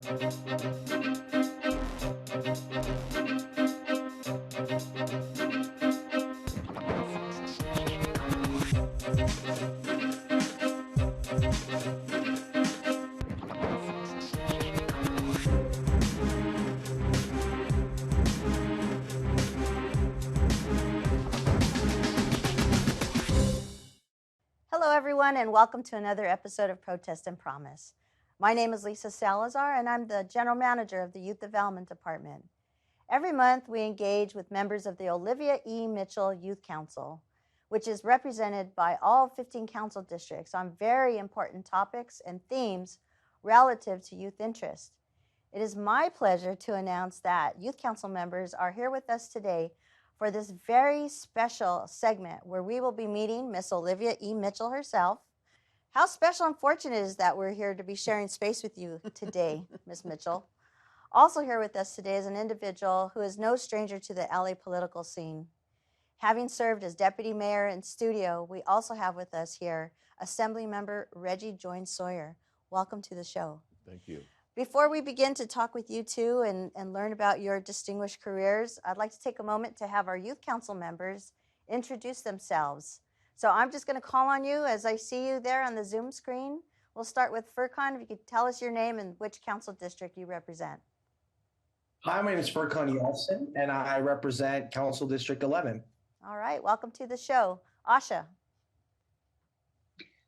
Hello, everyone, and welcome to another episode of Protest and Promise. My name is Lisa Salazar, and I'm the General Manager of the Youth Development Department. Every month, we engage with members of the Olivia E. Mitchell Youth Council, which is represented by all 15 council districts on very important topics and themes relative to youth interest. It is my pleasure to announce that Youth Council members are here with us today for this very special segment where we will be meeting Miss Olivia E. Mitchell herself. How special and fortunate is that we're here to be sharing space with you today, Miss Mitchell. Also here with us today is an individual who is no stranger to the LA political scene. Having served as deputy mayor in studio, we also have with us here Assemblymember Reggie Jones-Sawyer. Welcome to the show. Thank you. Before we begin to talk with you two and learn about your distinguished careers, I'd like to take a moment to have our Youth Council members introduce themselves. So I'm just going to call on you as I see you there on the Zoom screen. We'll start with Furkan. If you could tell us your name and which council district you represent. Hi, my name is Furkan Yeltsin, and I represent Council District 11. All right, welcome to the show. Asha.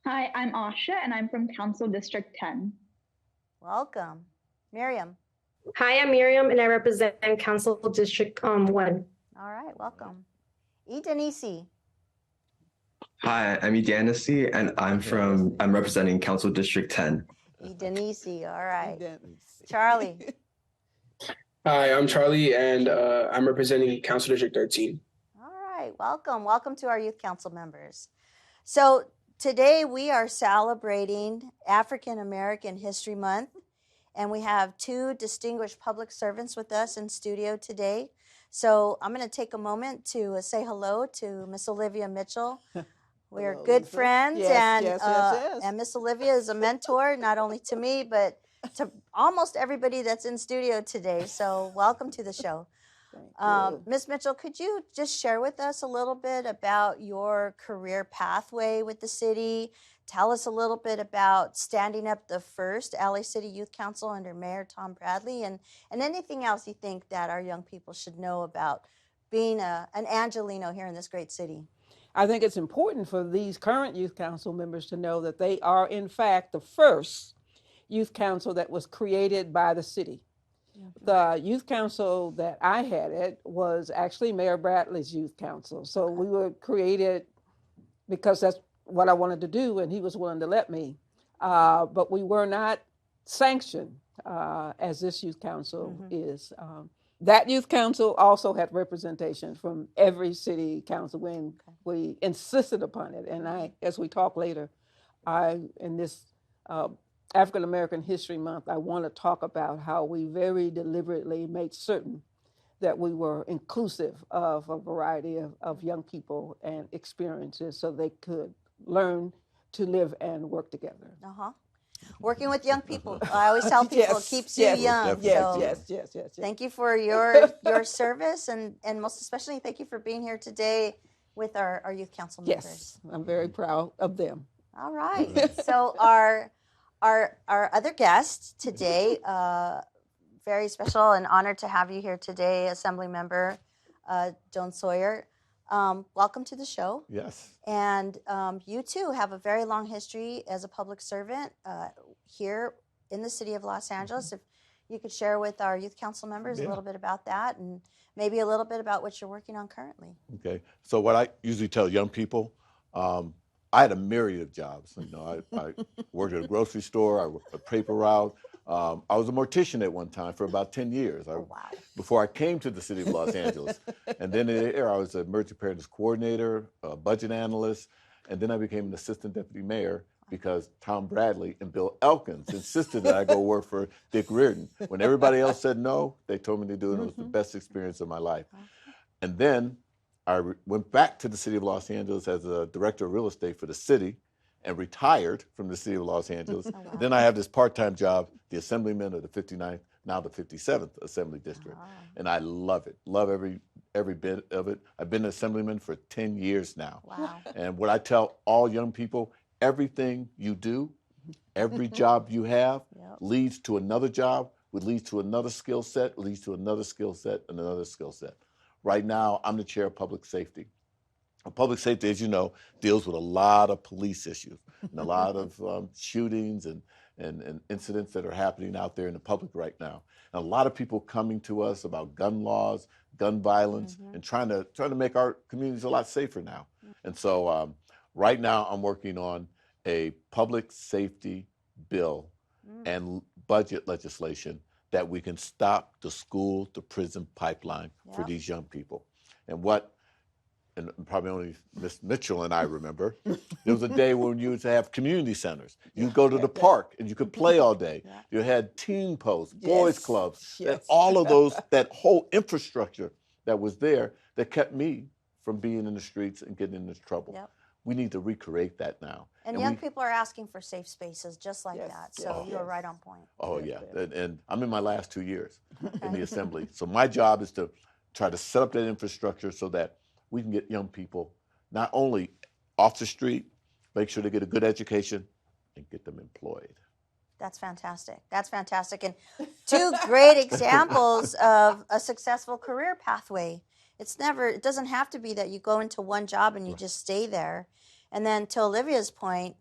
Hi, I'm Asha, and I'm from Council District 10. Welcome. Miriam. Hi, I'm Miriam, and I represent Council District 1. All right, welcome. E. Denisi. Hi, I'm Edanisi, and I'm representing Council District 10. E. Denisi, all right. Charlie. Hi, I'm Charlie, and I'm representing Council District 13. All right, welcome. Welcome to our Youth Council members. So today we are celebrating African American History Month, and we have two distinguished public servants with us in studio today. So I'm going to take a moment to say hello to Miss Olivia Mitchell. We are good friends, and Miss Olivia is a mentor, not only to me, but to almost everybody that's in studio today. So welcome to the show. Ms. Mitchell, could you just share with us a little bit about your career pathway with the city? Tell us a little bit about standing up the first LA City Youth Council under Mayor Tom Bradley, and anything else you think that our young people should know about being an Angelino here in this great city. I think it's important for these current Youth Council members to know that they are, in fact, the first Youth Council that was created by the city. The Youth Council that I headed was actually Mayor Bradley's Youth Council. So we were created because that's what I wanted to do, and he was willing to let me. But we were not sanctioned as this Youth Council is. That Youth Council also had representation from every city council when we insisted upon it. And I, as we talk later, in this African American History Month, I want to talk about how we very deliberately made certain that we were inclusive of a variety of young people and experiences so they could learn to live and work together. Working with young people, I always tell people, keeps you young. Yes. Thank you for your service, and most especially thank you for being here today with our Youth Council members. Yes, I'm very proud of them. All right. So our other guest today, very special and honored to have you here today, Assemblymember Jones-Sawyer. Welcome to the show. Yes. And you too have a very long history as a public servant here in the city of Los Angeles. If you could share with our Youth Council members a little bit about that, and maybe a little bit about what you're working on currently. Okay. So what I usually tell young people, I had a myriad of jobs. You know, I worked at a grocery store. I worked a paper route. I was a mortician at one time for about 10 years. Before I came to the city of Los Angeles. And then in there, I was an emergency preparedness coordinator, a budget analyst, and then I became an assistant deputy mayor because Tom Bradley and Bill Elkins insisted that I go work for Dick Reardon. When everybody else said no, they told me to do it. It was the best experience of my life. And then I went back to the city of Los Angeles as a director of real estate for the city. and retired from the city of Los Angeles. Oh, wow. Then I have this part-time job, the Assemblyman of the 59th, now the 57th Assembly District. Ah. And I love it, love every bit of it. I've been an Assemblyman for 10 years now. Wow. And what I tell all young people, everything you do, every job you have Yep. leads to another job, which leads to another skill set, leads to another skill set, and another skill set. Right now, I'm the chair of public safety. Public safety, as you know, deals with a lot of police issues and a lot of shootings and incidents that are happening out there in the public right now. And a lot of people coming to us about gun laws, gun violence, and trying to make our communities a lot safer now. And so right now I'm working on a public safety bill and budget legislation that we can stop the school to prison pipeline for Yep. these young people. And probably only Miss Mitchell and I remember, there was a day when you used to have community centers. You'd go to the park and you could play all day. Yeah. You had teen posts, boys Yes. clubs, and Yes. all of those, that whole infrastructure that was there that kept me from being in the streets and getting into trouble. Yep. We need to recreate that now. And young people are asking for safe spaces just like Yes, that. So yes, you're yes. right on point. Oh, Yes, yeah. And I'm in my last 2 years in the Okay. assembly. So my job is to try to set up that infrastructure so that we can get young people not only off the street, make sure they get a good education, and get them employed. That's fantastic. That's fantastic. And two great examples of a successful career pathway. It doesn't have to be that you go into one job and you just stay there. And then to Olivia's point,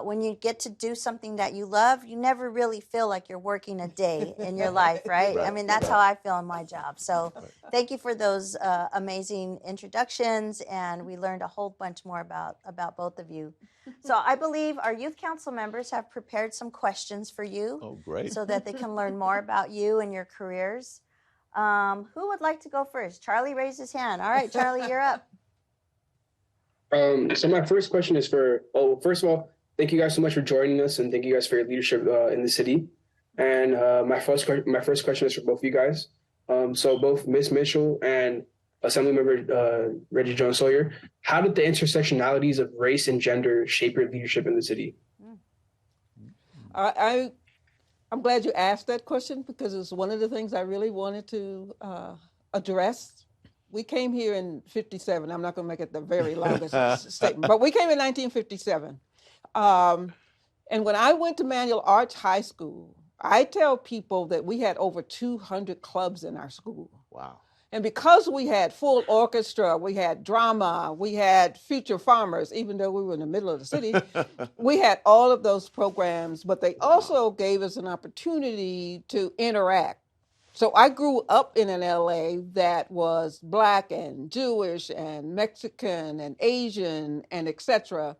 when you get to do something that you love, you never really feel like you're working a day in your life, right? I mean, that's how I feel in my job. So thank you for those amazing introductions. And we learned a whole bunch more about both of you. So I believe our youth council members have prepared some questions for you. Oh, great. So that they can learn more about you and your careers. Who would like to go first? Charlie raised his hand. All right, Charlie, you're up. So my first question is first of all, thank you guys so much for joining us, and thank you guys for your leadership in the city. And my first question is for both of you guys. So both Ms. Mitchell and Assemblymember Reggie Jones-Sawyer, how did the intersectionalities of race and gender shape your leadership in the city? I'm glad you asked that question because it's one of the things I really wanted to address. We came here in 57. I'm not going to make it the very longest statement, but we came in 1957. And when I went to Manual Arts High School, I tell people that we had over 200 clubs in our school. Wow. And because we had full orchestra, we had drama, we had future farmers, even though we were in the middle of the city, we had all of those programs, but they also gave us an opportunity to interact. So I grew up in an LA that was Black and Jewish and Mexican and Asian and etc.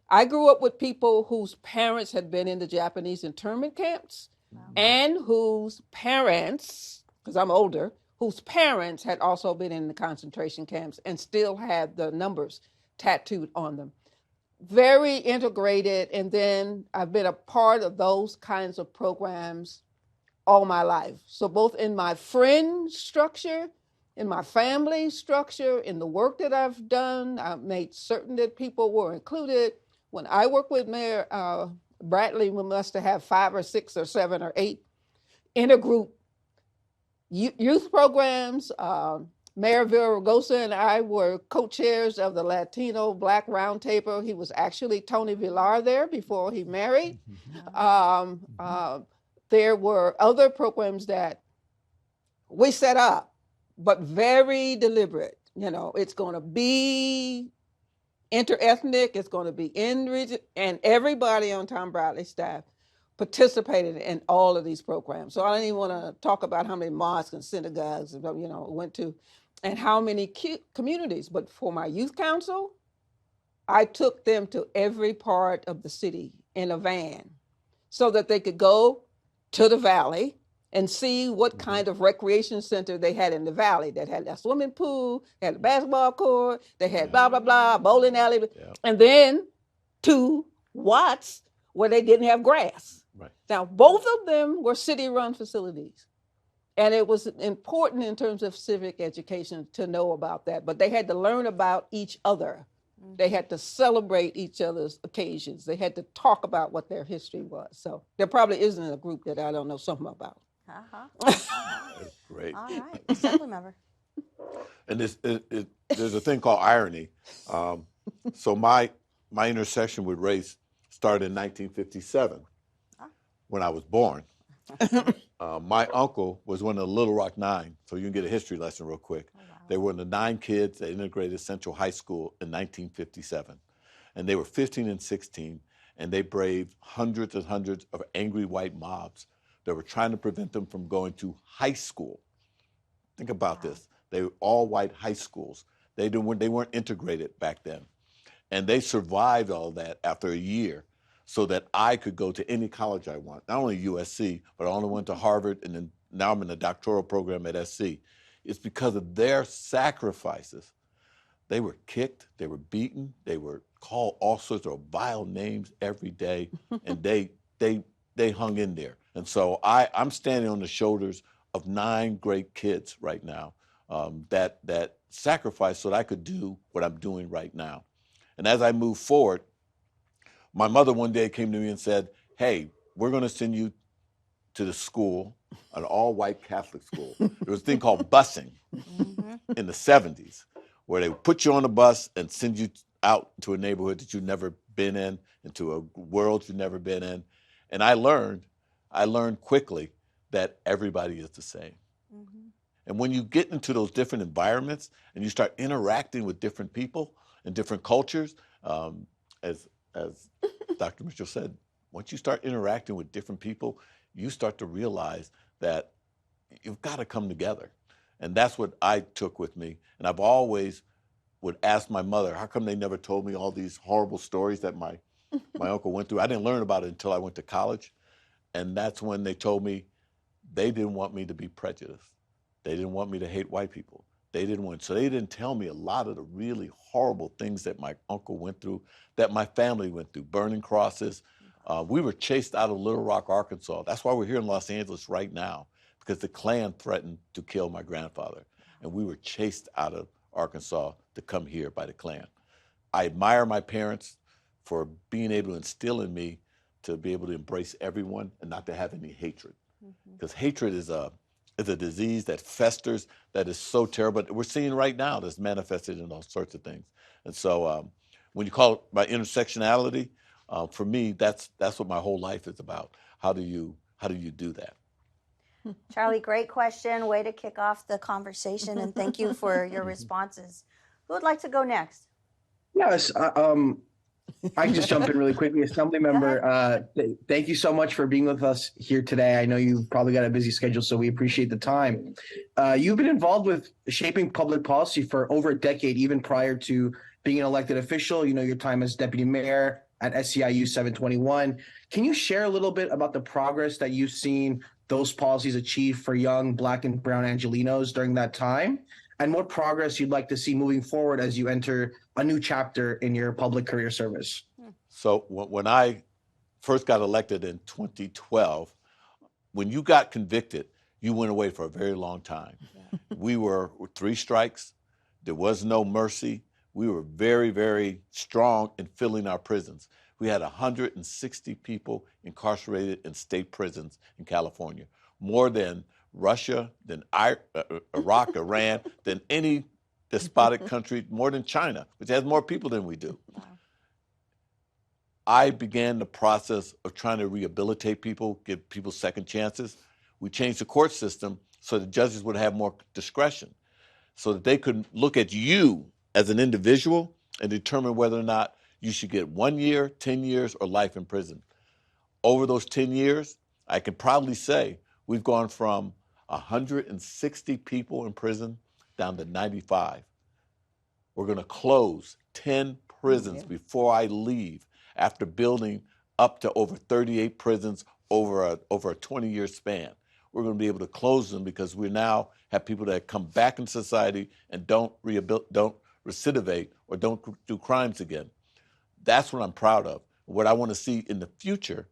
I grew up with people whose parents had been in the Japanese internment camps and whose parents, because I'm older, whose parents had also been in the concentration camps and still had the numbers tattooed on them. Very integrated. And then I've been a part of those kinds of programs all my life. So both in my friend structure, in my family structure, in the work that I've done, I've made certain that people were included. When I work with Mayor Bradley, we must have 5 or 6 or 7 or 8 intergroup youth programs. Mayor Villaraigosa and I were co-chairs of the Latino Black Roundtable. He was actually Tony Villar there before he married. There were other programs that we set up, but very deliberate. You know, it's going to be interethnic, it's going to be in region, and everybody on Tom Bradley's staff participated in all of these programs. So I don't even want to talk about how many mosques and synagogues, went to, and how many communities. But for my youth council, I took them to every part of the city in a van so that they could go to the valley and see what kind of recreation center they had in the valley that had a swimming pool, they had a basketball court, they had blah, blah, blah, bowling alley, and then to Watts where they didn't have grass. Right. Now, both of them were city-run facilities. And it was important in terms of civic education to know about that, but they had to learn about each other They had to celebrate each other's occasions. They had to talk about what their history was. So there probably isn't a group that I don't know something about. Uh-huh. That's great. All right, assembly member. And there's a thing called irony. So my intersection with race started in 1957 when I was born. My uncle was one of the Little Rock Nine, so you can get a history lesson real quick. Oh, wow. They were one of the 9 kids that integrated Central High School in 1957. And they were 15 and 16, and they braved hundreds and hundreds of angry white mobs that were trying to prevent them from going to high school. Think about this. They were all white high schools. They weren't integrated back then. And they survived all that after a year so that I could go to any college I want. Not only USC, but I only went to Harvard, and then now I'm in the doctoral program at SC. It's because of their sacrifices. They were kicked, they were beaten, they were called all sorts of vile names every day, and they hung in there. And so I'm standing on the shoulders of 9 great kids right now that sacrificed so that I could do what I'm doing right now. And as I move forward, my mother one day came to me and said, hey, we're going to send you to the school, an all-white Catholic school. There was a thing called busing in the 70s, where they would put you on a bus and send you out to a neighborhood that you've never been in, into a world you've never been in. And I learned quickly that everybody is the same. And when you get into those different environments and you start interacting with different people and different cultures, as Dr. Mitchell said, once you start interacting with different people, you start to realize that you've got to come together. And that's what I took with me. And I've always would ask my mother, how come they never told me all these horrible stories that my uncle went through? I didn't learn about it until I went to college. And that's when they told me they didn't want me to be prejudiced. They didn't want me to hate white people. They didn't tell me a lot of the really horrible things that my uncle went through, that my family went through, burning crosses. We were chased out of Little Rock, Arkansas. That's why we're here in Los Angeles right now, because the Klan threatened to kill my grandfather. And we were chased out of Arkansas to come here by the Klan. I admire my parents for being able to instill in me to be able to embrace everyone and not to have any hatred. Because hatred is a disease that festers, that is so terrible. We're seeing right now that's manifested in all sorts of things. And so when you call it my intersectionality, for me, that's what my whole life is about. How do you do that? Charlie, great question. Way to kick off the conversation, and thank you for your responses. Who would like to go next? Yes, I can just jump in really quickly. Assemblymember, thank you so much for being with us here today. I know you've probably got a busy schedule, so we appreciate the time. You've been involved with shaping public policy for over a decade, even prior to being an elected official. You know, your time as deputy mayor at SEIU 721. Can you share a little bit about the progress that you've seen those policies achieve for young Black and Brown Angelenos during that time, and what progress you'd like to see moving forward as you enter a new chapter in your public career service? So when I first got elected in 2012, when you got convicted, you went away for a very long time. We were 3 strikes. There was no mercy. We were very, very strong in filling our prisons. We had 160 people incarcerated in state prisons in California, more than Russia, than Iraq, Iran, than any despotic country, more than China, which has more people than we do. Wow. I began the process of trying to rehabilitate people, give people second chances. We changed the court system so the judges would have more discretion, so that they could look at you as an individual and determine whether or not you should get 1 year, 10 years, or life in prison. Over those 10 years, I can proudly say we've gone from 160 people in prison down to 95. We're going to close 10 prisons before I leave, after building up to over 38 prisons over a 20-year span. We're going to be able to close them because we now have people that come back in society and don't recidivate or don't do crimes again. That's what I'm proud of. What I want to see in the future,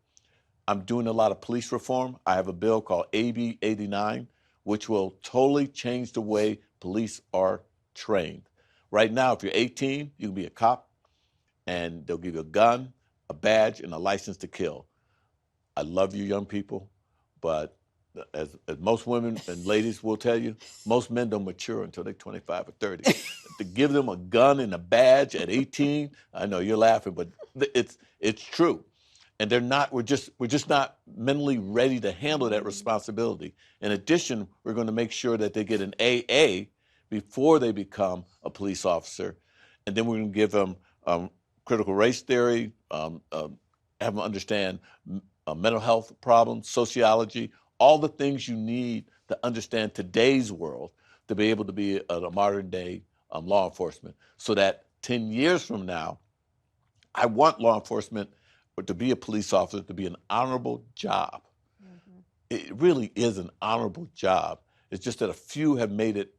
I'm doing a lot of police reform. I have a bill called AB 89, which will totally change the way police are trained. Right now, if you're 18, you can be a cop. and they'll give you a gun, a badge, and a license to kill. I love you young people, but as most women and ladies will tell you, most men don't mature until they're 25 or 30. To give them a gun and a badge at 18, I know you're laughing, but it's true. And we're just not mentally ready to handle that responsibility. In addition, we're going to make sure that they get an AA before they become a police officer. And then we're going to give them critical race theory, have them understand mental health problems, sociology, all the things you need to understand today's world to be able to be a modern day law enforcement. So that 10 years from now, I want law enforcement or to be a police officer to be an honorable job. Mm-hmm. It really is an honorable job. It's just that a few have made it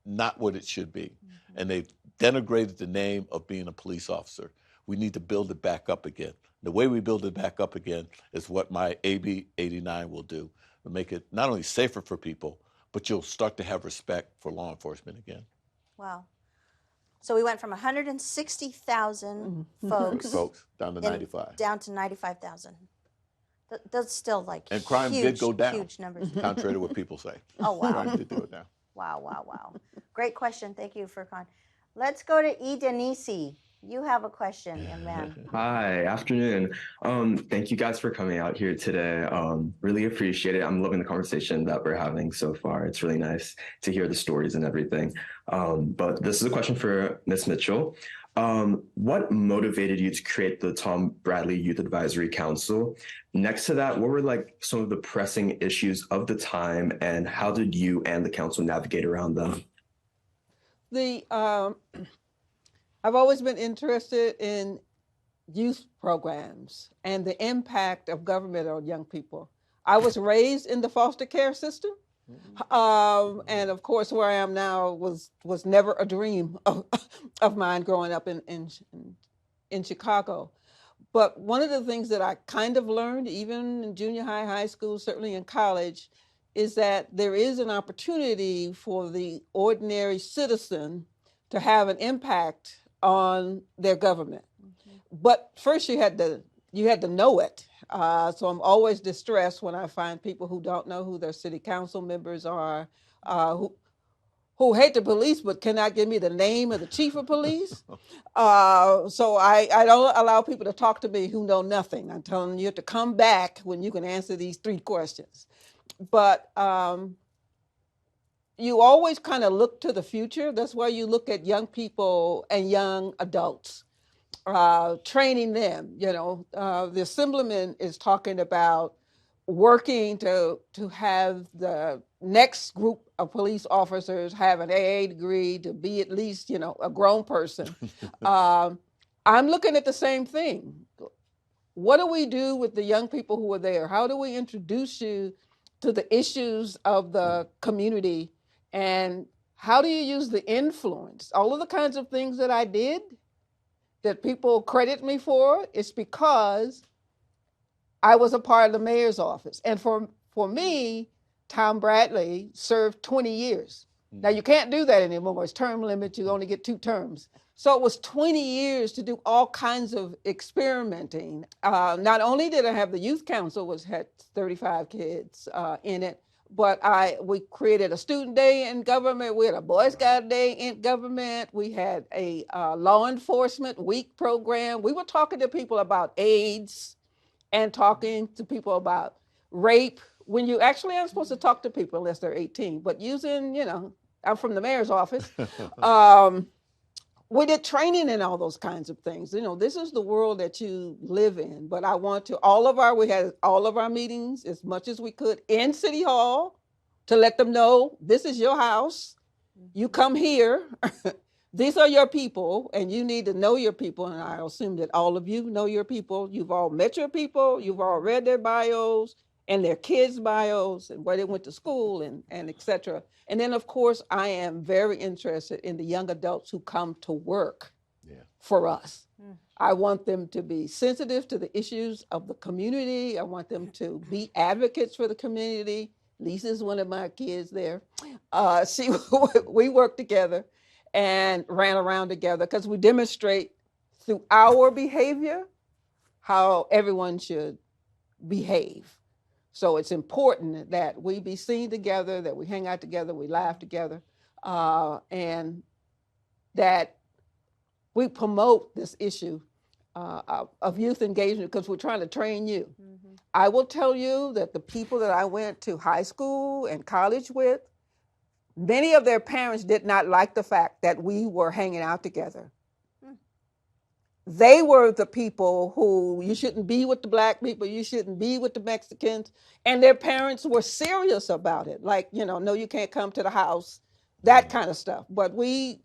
not what it should be. Mm-hmm. And they've denigrated the name of being a police officer. We need to build it back up again. The way we build it back up again is what my AB 89 will do. It'll make it not only safer for people, but you'll start to have respect for law enforcement again. Wow. So we went from 160,000 folks down to 95. Down to 95,000. That's still like and crime huge, did go down, huge numbers. Contrary to what people say. Oh, wow. Crime did go down. Wow. Great question. Thank you for calling. Let's go to E. Denisi. You have a question, young man. Hi, afternoon. Thank you guys for coming out here today. Really appreciate it. I'm loving the conversation that we're having so far. It's really nice to hear the stories and everything. But this is a question for Ms. Mitchell. What motivated you to create the Tom Bradley Youth Advisory Council? Next to that, what were like some of the pressing issues of the time, and how did you and the council navigate around them? I've always been interested in youth programs and the impact of government on young people. I was raised in the foster care system. And of course, where I am now was never a dream of mine growing up in Chicago. But one of the things that I kind of learned, even in junior high, high school, certainly in college, is that there is an opportunity for the ordinary citizen to have an impact on their government. Mm-hmm. But first you had to know it. So I'm always distressed when I find people who don't know who their city council members are, who hate the police but cannot give me the name of the chief of police. So I don't allow people to talk to me who know nothing. I'm telling them you have to come back when you can answer these 3 questions. But you always kind of look to the future. That's why you look at young people and young adults, training them. The Assemblyman is talking about working to have the next group of police officers have an AA degree, to be at least, a grown person. I'm looking at the same thing. What do we do with the young people who are there? How do we introduce you to the issues of the community? And how do you use the influence? All of the kinds of things that I did that people credit me for, it's because I was a part of the mayor's office. And for me, Tom Bradley served 20 years. Now, you can't do that anymore. It's term limit. You only get 2 terms. So it was 20 years to do all kinds of experimenting. Not only did I have the youth council, which had 35 kids in it, but we created a student day in government. We had a Boy Scout day in government. We had a law enforcement week program. We were talking to people about AIDS and talking to people about rape, when you actually aren't supposed to talk to people unless they're 18, but using, I'm from the mayor's office. We did training and all those kinds of things. This is the world that you live in. But I want to, we had all of our meetings as much as we could in City Hall to let them know, this is your house. You come here. These are your people, and you need to know your people. And I assume that all of you know your people. You've all met your people. You've all read their bios and their kids' bios and where they went to school and et cetera. And then, of course, I am very interested in the young adults who come to work for us. I want them to be sensitive to the issues of the community. I want them to be advocates for the community. Lisa's one of my kids there. We work together and ran around together because we demonstrate through our behavior how everyone should behave. So it's important that we be seen together, that we hang out together, we laugh together, and that we promote this issue of youth engagement because we're trying to train you. Mm-hmm. I will tell you that the people that I went to high school and college with, many of their parents did not like the fact that we were hanging out together. They were the people who, you shouldn't be with the black people, you shouldn't be with the Mexicans. And their parents were serious about it. Like, no, you can't come to the house, that kind of stuff. But we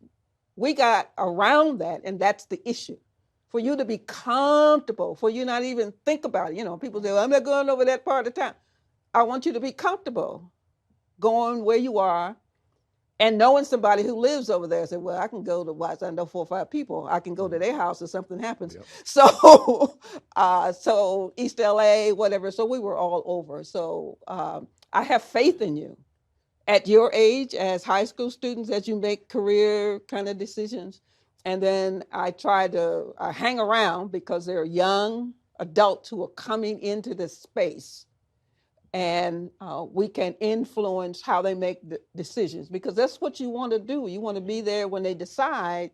got around that, and that's the issue. For you to be comfortable, for you not even think about it. People say, well, I'm not going over that part of town. I want you to be comfortable going where you are, and knowing somebody who lives over there, say, well, I can go to I know 4 or 5 people. I can go to their house if something happens. Yep. So, so East LA, whatever. So we were all over. So I have faith in you at your age as high school students as you make career kind of decisions. And then I try to hang around because there are young adults who are coming into this space. And we can influence how they make the decisions, because that's what you want to do. You want to be there when they decide.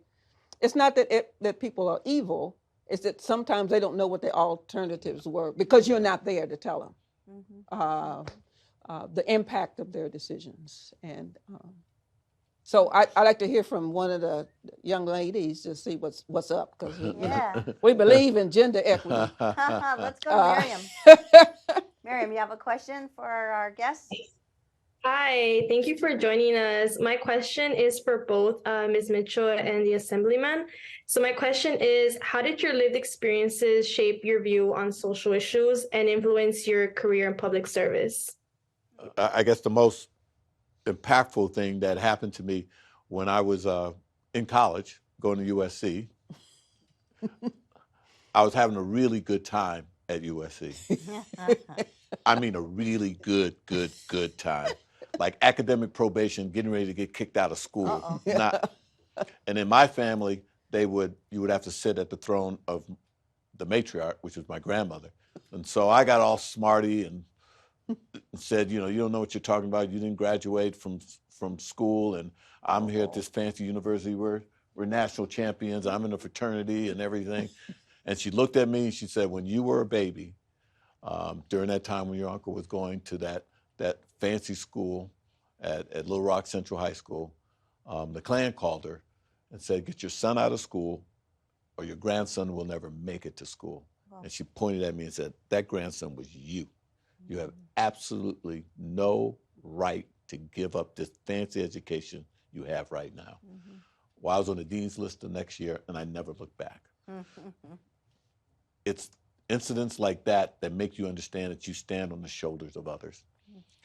It's not that people are evil. It's that sometimes they don't know what the alternatives were because you're not there to tell them the impact of their decisions. And so I'd like to hear from one of the young ladies to see what's up, because we believe in gender equity. Let's go to Miriam. Miriam, you have a question for our guests? Hi, thank you for joining us. My question is for both Ms. Mitchell and the Assemblyman. So my question is, how did your lived experiences shape your view on social issues and influence your career in public service? I guess the most impactful thing that happened to me when I was in college, going to USC, I was having a really good time at USC. I mean, a really good time. Like academic probation, getting ready to get kicked out of school. And in my family, you would have to sit at the throne of the matriarch, which was my grandmother. And so I got all smarty and said, you don't know what you're talking about. You didn't graduate from school, and I'm here at this fancy university. We're national champions. I'm in a fraternity and everything. And she looked at me and she said, when you were a baby, during that time when your uncle was going to that fancy school at Little Rock Central High School, the Klan called her and said, get your son out of school or your grandson will never make it to school. Wow. And she pointed at me and said, that grandson was you. You have absolutely no right to give up this fancy education you have right now. Mm-hmm. Well, I was on the dean's list the next year and I never looked back. It's incidents like that that make you understand that you stand on the shoulders of others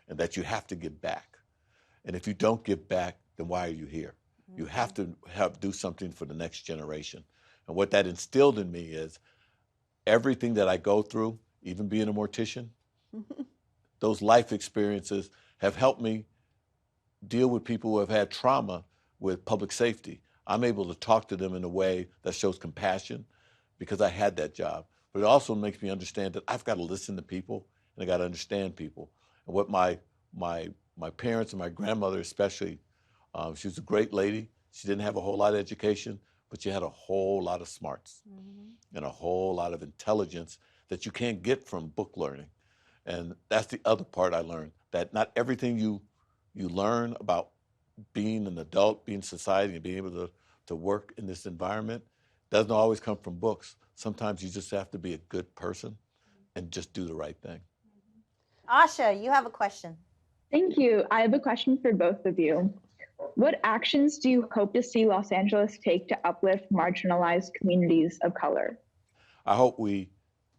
and that you have to give back. And if you don't give back, then why are you here? You have to do something for the next generation. And what that instilled in me is everything that I go through, even being a mortician, those life experiences have helped me deal with people who have had trauma with public safety. I'm able to talk to them in a way that shows compassion because I had that job. But it also makes me understand that I've got to listen to people and I got to understand people. And what my parents and my grandmother especially, she was a great lady. She didn't have a whole lot of education, but she had a whole lot of smarts and a whole lot of intelligence that you can't get from book learning. And that's the other part I learned, that not everything you learn about being an adult, being in society, and being able to work in this environment doesn't always come from books. Sometimes you just have to be a good person and just do the right thing. Asha, you have a question. Thank you. I have a question for both of you. What actions do you hope to see Los Angeles take to uplift marginalized communities of color? I hope we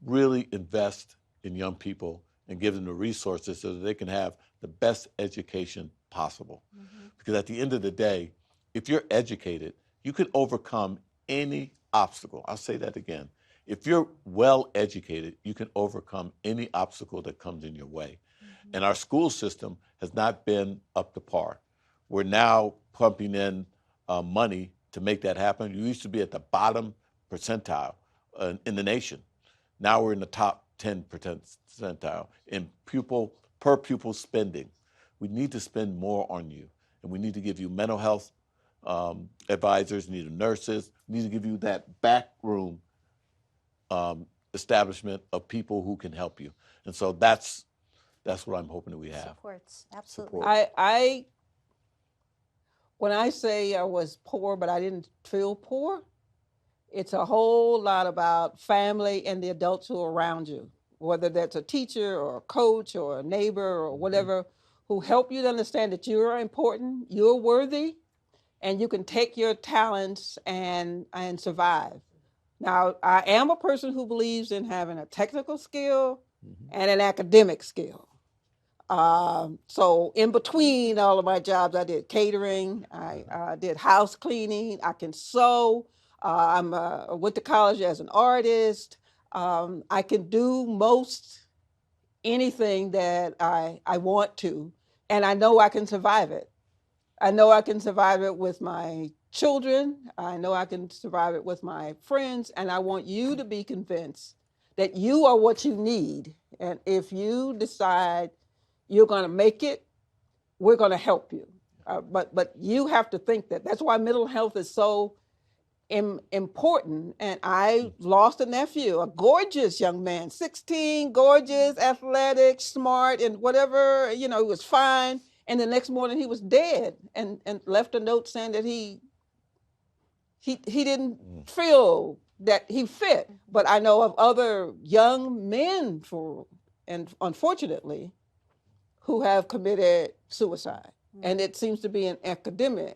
really invest in young people and give them the resources so that they can have the best education possible. Because at the end of the day, if you're educated, you can overcome any obstacle. I'll say that again. If you're well educated, you can overcome any obstacle that comes in your way. And our school system has not been up to par. We're now pumping in money to make that happen. You used to be at the bottom percentile in the nation. Now we're in the top 10 percentile in per pupil spending. We need to spend more on you, and we need to give you mental health advisors, need nurses, need to give you that backroom establishment of people who can help you. And so that's what I'm hoping that we have. Supports, absolutely. I when I say I was poor, but I didn't feel poor, it's a whole lot about family and the adults who are around you, whether that's a teacher or a coach or a neighbor or whatever, who help you to understand that you are important, you're worthy, and you can take your talents and survive. Now, I am a person who believes in having a technical skill and an academic skill. So in between all of my jobs, I did catering, I did house cleaning, I can sew, I went to college as an artist. I can do most anything that I want to, and I know I can survive it. I know I can survive it with my children. I know I can survive it with my friends, and I want you to be convinced that you are what you need. And if you decide you're going to make it, we're going to help you. But you have to think that. That's why mental health is so important. And I lost a nephew, a gorgeous young man, 16, gorgeous, athletic, smart, and whatever, he was fine. And the next morning he was dead, and left a note saying that he didn't feel that he fit. But I know of other young men, and unfortunately, who have committed suicide. And it seems to be an epidemic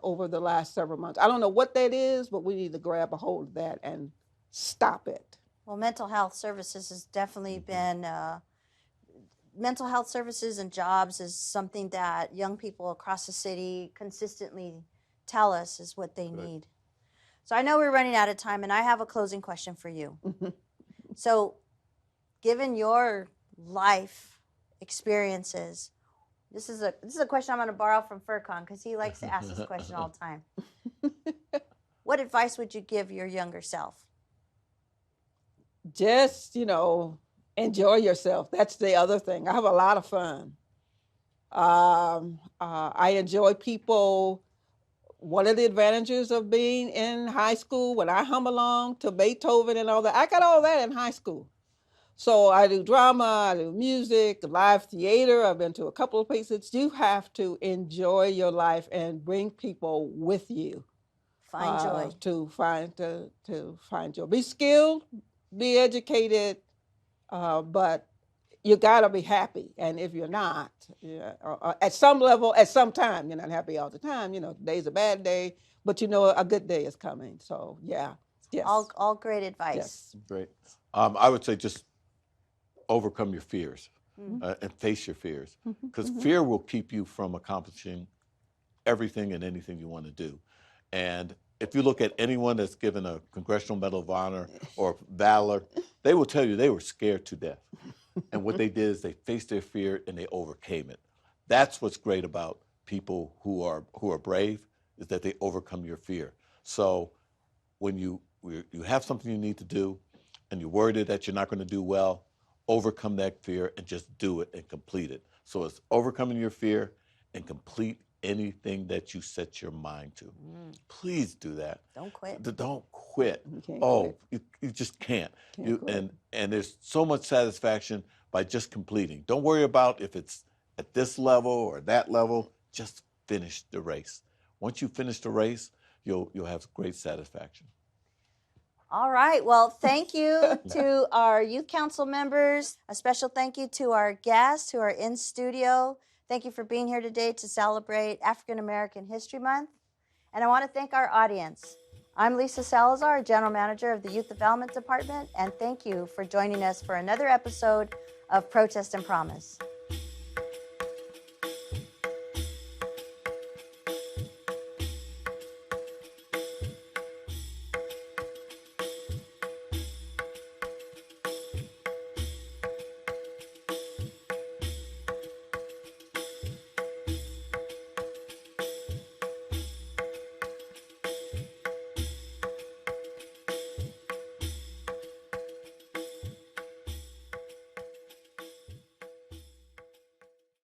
over the last several months. I don't know what that is, but we need to grab a hold of that and stop it. Well, mental health services has definitely been, mental health services and jobs is something that young people across the city consistently tell us is what they need. So I know we're running out of time, and I have a closing question for you. So given your life experiences, this is a question I'm going to borrow from Furcon, because he likes to ask this question all the time. What advice would you give your younger self? Just, enjoy yourself. That's the other thing. I have a lot of fun. I enjoy people. One of the advantages of being in high school, when I hum along to Beethoven and all that, I got all that in high school. So I do drama, I do music, live theater. I've been to a couple of places. You have to enjoy your life and bring people with you. Find joy. To find joy. Be skilled, be educated, but you gotta be happy. And if you're not, at some level, at some time, you're not happy all the time. Today's a bad day, but a good day is coming. So yeah, yes. All great advice. Yes. Great. I would say just overcome your fears and face your fears, because fear will keep you from accomplishing everything and anything you want to do. And if you look at anyone that's given a Congressional Medal of Honor or Valor, they will tell you they were scared to death. And what they did is they faced their fear and they overcame it. That's what's great about people who are brave, is that they overcome your fear. So when you have something you need to do and you're worried that you're not going to do well, overcome that fear and just do it and complete it. So it's overcoming your fear and complete anything that you set your mind to. Please do that. Don't quit. Don't quit. Quit. You just can't. Quit. And there's so much satisfaction by just completing. Don't worry about if it's at this level or that level. Just finish the race. Once you finish the race, you'll have great satisfaction. All right. Well, thank you to our youth council members. A special thank you to our guests who are in studio. Thank you for being here today to celebrate African American History Month. And I want to thank our audience. I'm Lisa Salazar, General Manager of the Youth Development Department, and thank you for joining us for another episode of Protest and Promise.